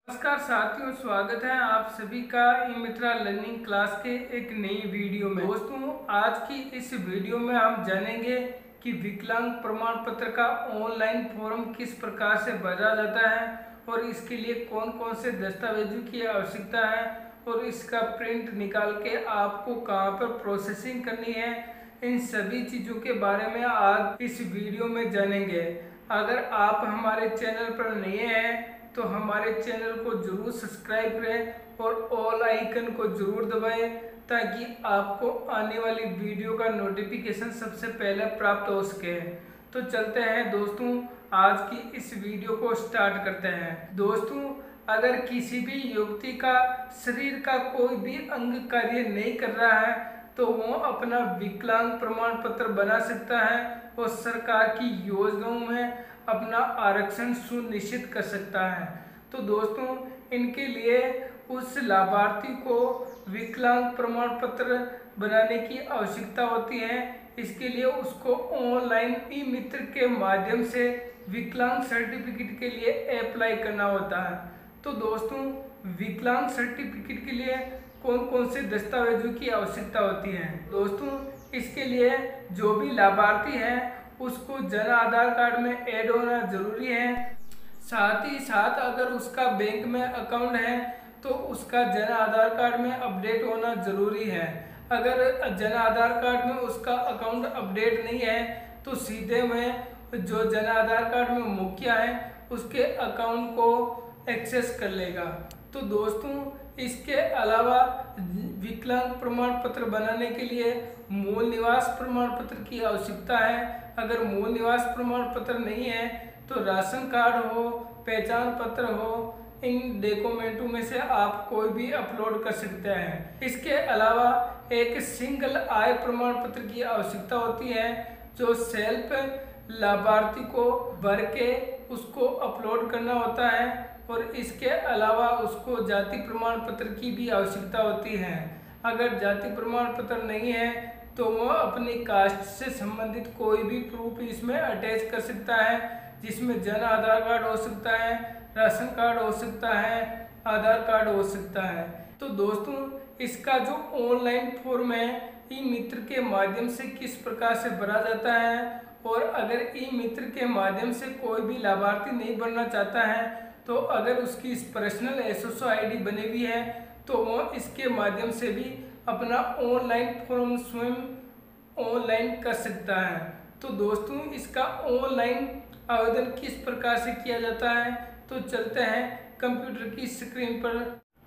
नमस्कार साथियों, स्वागत है आप सभी का ई मित्रा लर्निंग क्लास के एक नई वीडियो में। दोस्तों, आज की इस वीडियो में हम जानेंगे कि विकलांग प्रमाण पत्र का ऑनलाइन फॉर्म किस प्रकार से भरा जाता है और इसके लिए कौन कौन से दस्तावेजों की आवश्यकता है और इसका प्रिंट निकाल के आपको कहां पर प्रोसेसिंग करनी है। इन सभी चीज़ों के बारे में आज इस वीडियो में जानेंगे। अगर आप हमारे चैनल पर नए हैं तो हमारे चैनल को जरूर सब्सक्राइब करें और ऑल आइकन को जरूर दबाएं ताकि आपको आने वाली वीडियो का नोटिफिकेशन सबसे पहले प्राप्त हो सके। तो चलते हैं दोस्तों, आज की इस वीडियो को स्टार्ट करते हैं। दोस्तों, अगर किसी भी युवती का शरीर का कोई भी अंग कार्य नहीं कर रहा है तो वो अपना विकलांग प्रमाण पत्र बना सकता है और सरकार की योजनाओं में अपना आरक्षण सुनिश्चित कर सकता है। तो दोस्तों, इनके लिए उस लाभार्थी को विकलांग प्रमाण पत्र बनाने की आवश्यकता होती है। इसके लिए उसको ऑनलाइन ई मित्र के माध्यम से विकलांग सर्टिफिकेट के लिए अप्लाई करना होता है। तो दोस्तों, विकलांग सर्टिफिकेट के लिए कौन कौन से दस्तावेजों की आवश्यकता होती है। दोस्तों, इसके लिए जो भी लाभार्थी है उसको जन आधार कार्ड में ऐड होना जरूरी है। साथ ही साथ अगर उसका बैंक में अकाउंट है तो उसका जन आधार कार्ड में अपडेट होना जरूरी है। अगर जन आधार कार्ड में उसका अकाउंट अपडेट नहीं है तो सीधे में जो जन आधार कार्ड में मुखिया है उसके अकाउंट को एक्सेस कर लेगा। तो दोस्तों, इसके अलावा विकलांग प्रमाण पत्र बनाने के लिए मूल निवास प्रमाण पत्र की आवश्यकता है। अगर मूल निवास प्रमाण पत्र नहीं है तो राशन कार्ड हो, पहचान पत्र हो, इन डॉक्यूमेंटों में से आप कोई भी अपलोड कर सकते हैं। इसके अलावा एक सिंगल आय प्रमाण पत्र की आवश्यकता होती है जो सेल्फ लाभार्थी को भर के उसको अपलोड करना होता है और इसके अलावा उसको जाति प्रमाण पत्र की भी आवश्यकता होती है। अगर जाति प्रमाण पत्र नहीं है तो वह अपनी कास्ट से संबंधित कोई भी प्रूफ इसमें अटैच कर सकता है, जिसमें जन आधार कार्ड हो सकता है, राशन कार्ड हो सकता है, आधार कार्ड हो सकता है। तो दोस्तों, इसका जो ऑनलाइन फॉर्म है ई मित्र के माध्यम से किस प्रकार से भरा जाता है और अगर ई मित्र के माध्यम से कोई भी लाभार्थी नहीं बनना चाहता है तो अगर उसकी पर्सनल एसएसओ आईडी बनी हुई है तो वो इसके माध्यम से भी अपना ऑनलाइन फॉर्म स्वयं ऑनलाइन कर सकता है। तो दोस्तों, इसका ऑनलाइन आवेदन किस प्रकार से किया जाता है तो चलते हैं कंप्यूटर की स्क्रीन पर।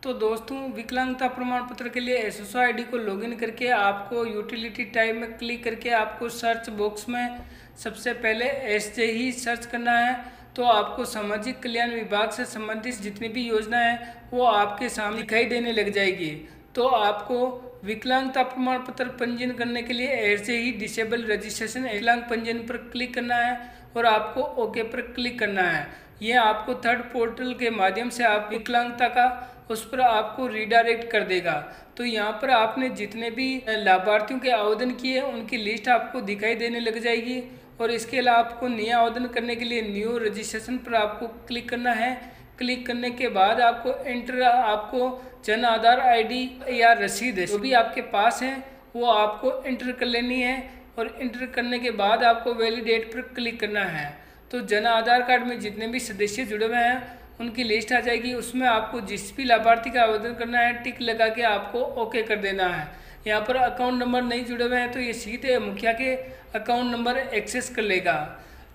तो दोस्तों, विकलांगता प्रमाण पत्र के लिए एसएसओ आईडी को लॉगिन करके आपको यूटिलिटी टाइप में क्लिक करके आपको सर्च बॉक्स में सबसे पहले एसजे ही सर्च करना है। तो आपको सामाजिक कल्याण विभाग से संबंधित जितनी भी योजना है वो आपके सामने दिखाई देने लग जाएगी। तो आपको विकलांगता प्रमाण पत्र पंजीयन करने के लिए ऐसे ही डिसेबल रजिस्ट्रेशन विकलांग पंजीयन पर क्लिक करना है और आपको ओके पर क्लिक करना है। यह आपको थर्ड पोर्टल के माध्यम से आप विकलांगता का उस पर आपको रिडायरेक्ट कर देगा। तो यहाँ पर आपने जितने भी लाभार्थियों के आवेदन किए उनकी लिस्ट आपको दिखाई देने लग जाएगी और इसके अलावा आपको नया आवेदन करने के लिए न्यू रजिस्ट्रेशन पर आपको क्लिक करना है। क्लिक करने के बाद आपको जन आधार आईडी या रसीद जो भी आपके पास है वो आपको एंटर कर लेनी है और एंटर करने के बाद आपको वैलिडेट पर क्लिक करना है। तो जन आधार कार्ड में जितने भी सदस्य जुड़े हुए हैं उनकी लिस्ट आ जाएगी। उसमें आपको जिस भी लाभार्थी का आवेदन करना है टिक लगा के आपको ओके कर देना है। यहाँ पर अकाउंट नंबर नहीं जुड़े हुए हैं तो ये सीधे मुखिया के अकाउंट नंबर एक्सेस कर लेगा।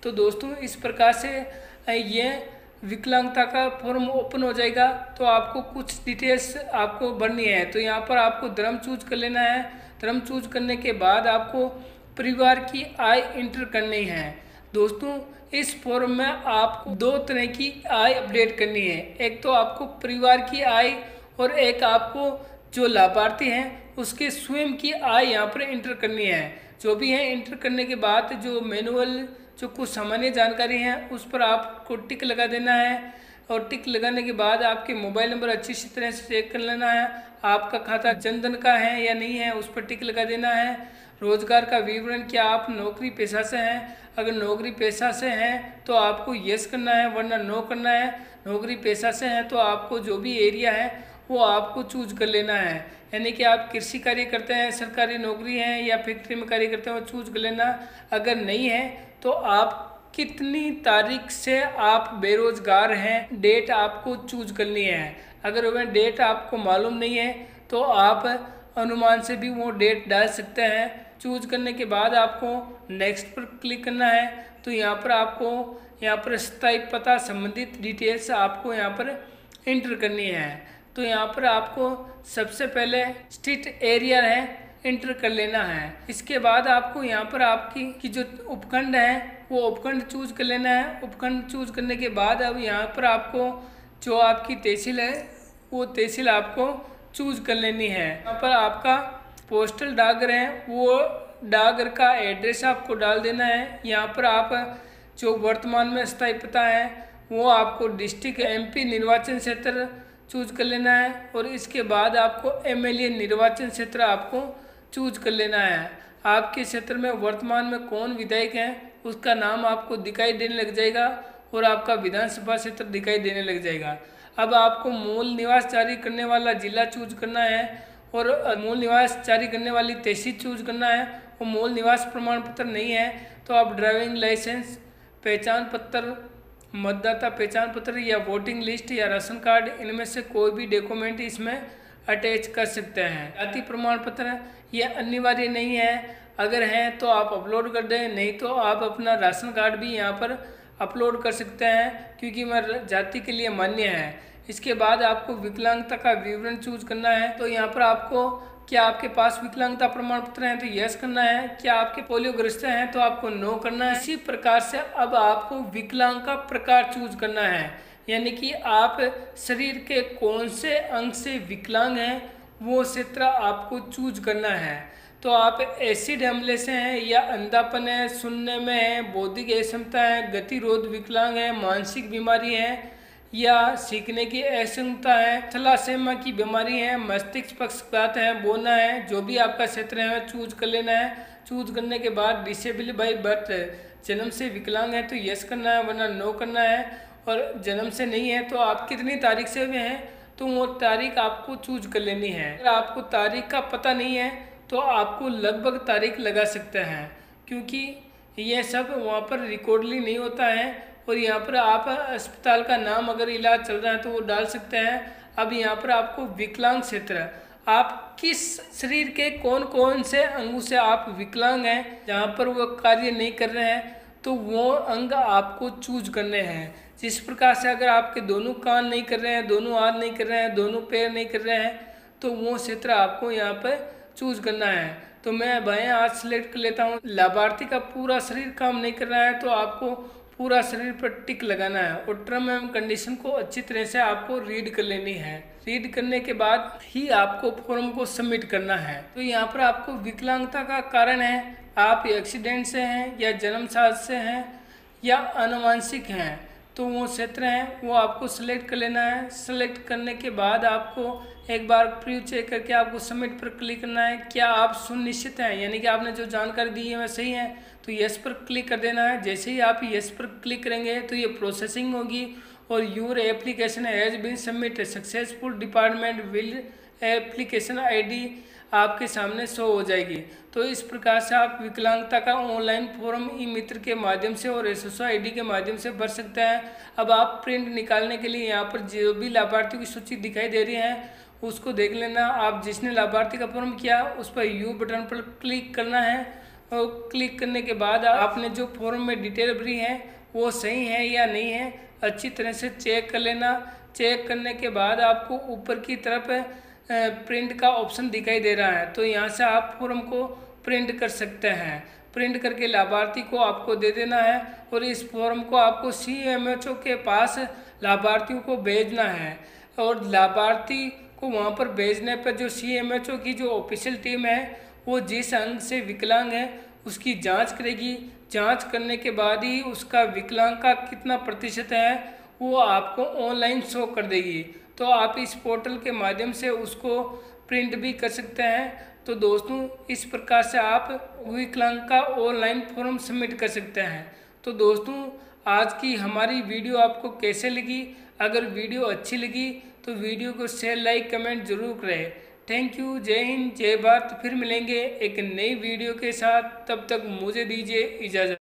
तो दोस्तों, इस प्रकार से ये विकलांगता का फॉर्म ओपन हो जाएगा। तो आपको कुछ डिटेल्स आपको भरनी है। तो यहाँ पर आपको धर्म चूज कर लेना है। धर्म चूज करने के बाद आपको परिवार की आय इंटर करनी है। दोस्तों, इस फॉर्म में आपको दो तरह की आय अपडेट करनी है। एक तो आपको परिवार की आय और एक आपको जो लाभार्थी हैं उसके स्वयं की आय यहाँ पर इंटर करनी है। जो भी है इंटर करने के बाद जो मैनुअल जो कुछ सामान्य जानकारी है उस पर आपको टिक लगा देना है और टिक लगाने के बाद आपके मोबाइल नंबर अच्छी तरह से चेक कर लेना है। आपका खाता जनधन का है या नहीं है उस पर टिक लगा देना है। रोजगार का विवरण, क्या आप नौकरी पेशा से हैं, अगर नौकरी पेशा से हैं तो आपको यस करना है वरना नो करना है। नौकरी पेशा से हैं तो आपको जो भी एरिया है वो आपको चूज कर लेना है। यानी कि आप कृषि कार्य करते हैं, सरकारी नौकरी है या फैक्ट्री में कार्य करते हैं, वो चूज कर लेना। अगर नहीं है तो आप कितनी तारीख से आप बेरोजगार हैं, डेट आपको चूज करनी है। अगर वह डेट आपको मालूम नहीं है तो आप अनुमान से भी वो डेट डाल सकते हैं। चूज करने के बाद आपको नेक्स्ट पर क्लिक करना है। तो यहाँ पर आपको यहाँ पर स्थायी पता संबंधित डिटेल्स आपको यहाँ पर एंटर करनी है। तो यहाँ पर आपको सबसे पहले स्ट्रीट एरिया है एंटर कर लेना है। इसके बाद आपको यहाँ पर आपकी जो उपखंड है वो उपखंड चूज कर लेना है। उपखंड चूज करने के बाद अब यहाँ पर आपको जो आपकी तहसील है वो तहसील आपको चूज कर लेनी है। यहाँ पर आपका पोस्टल डाकघर है वो डाकघर का एड्रेस आपको डाल देना है। यहाँ पर आप जो वर्तमान में स्थायी पता है वो आपको डिस्ट्रिक्ट एमपी निर्वाचन क्षेत्र चूज कर लेना है। और इसके बाद आपको एमएलए निर्वाचन क्षेत्र आपको चूज कर लेना है। आपके क्षेत्र में वर्तमान में कौन विधायक है उसका नाम आपको दिखाई देने लग जाएगा और आपका विधानसभा क्षेत्र दिखाई देने लग जाएगा। अब आपको मूल निवास जारी करने वाला जिला चूज करना है और मूल निवास जारी करने वाली तहसील चूज करना है। वो मूल निवास प्रमाण पत्र नहीं है तो आप ड्राइविंग लाइसेंस, पहचान पत्र, मतदाता पहचान पत्र या वोटिंग लिस्ट या राशन कार्ड, इनमें से कोई भी डॉक्यूमेंट इसमें अटैच कर सकते हैं। जाति प्रमाण पत्र ये अनिवार्य नहीं है, अगर हैं तो आप अपलोड कर दें, नहीं तो आप अपना राशन कार्ड भी यहाँ पर अपलोड कर सकते हैं क्योंकि वह जाति के लिए मान्य है। इसके बाद आपको विकलांगता का विवरण चूज करना है। तो यहाँ पर आपको क्या आपके पास विकलांगता प्रमाण पत्र है तो यस करना है, क्या आपके पोलियोग्रस्त हैं तो आपको नो करना है। इसी प्रकार से अब आपको विकलांग का प्रकार चूज करना है, यानी कि आप शरीर के कौन से अंग से विकलांग हैं वो क्षेत्र आपको चूज करना है। तो आप एसिड हमले से हैं या अंधापन है, सुनने में है, बौद्धिक अक्षमता है, गतिरोध विकलांग है, मानसिक बीमारी है या सीखने की अक्षमता है, थैलासेमिया की बीमारी है, मस्तिष्क पक्षपात है, बोना है, जो भी आपका क्षेत्र है चूज कर लेना है। चूज करने के बाद डिसेबल बाई बर्थ, जन्म से विकलांग है तो यस करना है वरना नो करना है। और जन्म से नहीं है तो आप कितनी तारीख से हुए हैं तो वो तारीख आपको चूज कर लेनी है। अगर आपको तारीख का पता नहीं है तो आपको लगभग तारीख लगा सकते हैं क्योंकि ये सब वहाँ पर रिकॉर्डली नहीं होता है। और यहाँ पर आप अस्पताल का नाम अगर इलाज चल रहा है तो वो डाल सकते हैं। अब यहाँ पर आपको विकलांग क्षेत्र, आप किस शरीर के कौन कौन से अंगों से आप विकलांग हैं, जहाँ पर वो कार्य नहीं कर रहे हैं तो वो अंग आपको चूज करने हैं। जिस प्रकार से अगर आपके दोनों कान नहीं कर रहे हैं, दोनों हाथ नहीं कर रहे हैं, दोनों पैर नहीं कर रहे हैं तो वो क्षेत्र आपको यहाँ पर चूज करना है। तो मैं बाएं हाथ सेलेक्ट कर लेता हूँ। लाभार्थी का पूरा शरीर काम नहीं कर रहा है तो आपको पूरा शरीर पर टिक लगाना है और टर्म एवं कंडीशन को अच्छी तरह से आपको रीड कर लेनी है। रीड करने के बाद ही आपको फॉर्म को सबमिट करना है। तो यहाँ पर आपको विकलांगता का कारण है, आप एक्सीडेंट से हैं या जन्मजात से हैं या आनुवंशिक हैं तो वो क्षेत्र हैं वो आपको सेलेक्ट कर लेना है। सेलेक्ट करने के बाद आपको एक बार प्रीव्यू चेक करके आपको सबमिट पर क्लिक करना है। क्या आप सुनिश्चित हैं, यानी कि आपने जो जानकारी दी है वह सही है तो यस पर क्लिक कर देना है। जैसे ही आप यस पर क्लिक करेंगे तो ये प्रोसेसिंग होगी और your application has been submit successful, department will application ID आपके सामने शो हो जाएगी। तो इस प्रकार से आप विकलांगता का ऑनलाइन फॉर्म ई मित्र के माध्यम से और एसएसओ आईडी के माध्यम से भर सकते हैं। अब आप प्रिंट निकालने के लिए यहाँ पर जो भी लाभार्थियों की सूची दिखाई दे रही है उसको देख लेना। आप जिसने लाभार्थी का फॉर्म किया उस पर यू बटन पर क्लिक करना है और क्लिक करने के बाद आपने जो फॉर्म में डिटेल भरी है वो सही है या नहीं है अच्छी तरह से चेक कर लेना। चेक करने के बाद आपको ऊपर की तरफ प्रिंट का ऑप्शन दिखाई दे रहा है तो यहाँ से आप फॉर्म को प्रिंट कर सकते हैं। प्रिंट करके लाभार्थी को आपको दे देना है और इस फॉर्म को आपको CMHO के पास लाभार्थियों को भेजना है। और लाभार्थी को वहाँ पर भेजने पर जो CMHO की जो ऑफिशियल टीम है वो जिस अंग से विकलांग है उसकी जांच करेगी। जांच करने के बाद ही उसका विकलांग का कितना प्रतिशत है वो आपको ऑनलाइन शो कर देगी। तो आप इस पोर्टल के माध्यम से उसको प्रिंट भी कर सकते हैं। तो दोस्तों इस प्रकार से आप विकलांग का ऑनलाइन फॉर्म सबमिट कर सकते हैं। तो दोस्तों आज की हमारी वीडियो आपको कैसे लगी अगर वीडियो अच्छी लगी तो वीडियो को शेयर, लाइक, कमेंट जरूर करें। Thank you. जय हिंद, जय भारत। फिर मिलेंगे एक नई वीडियो के साथ, तब तक मुझे दीजिए इजाज़त।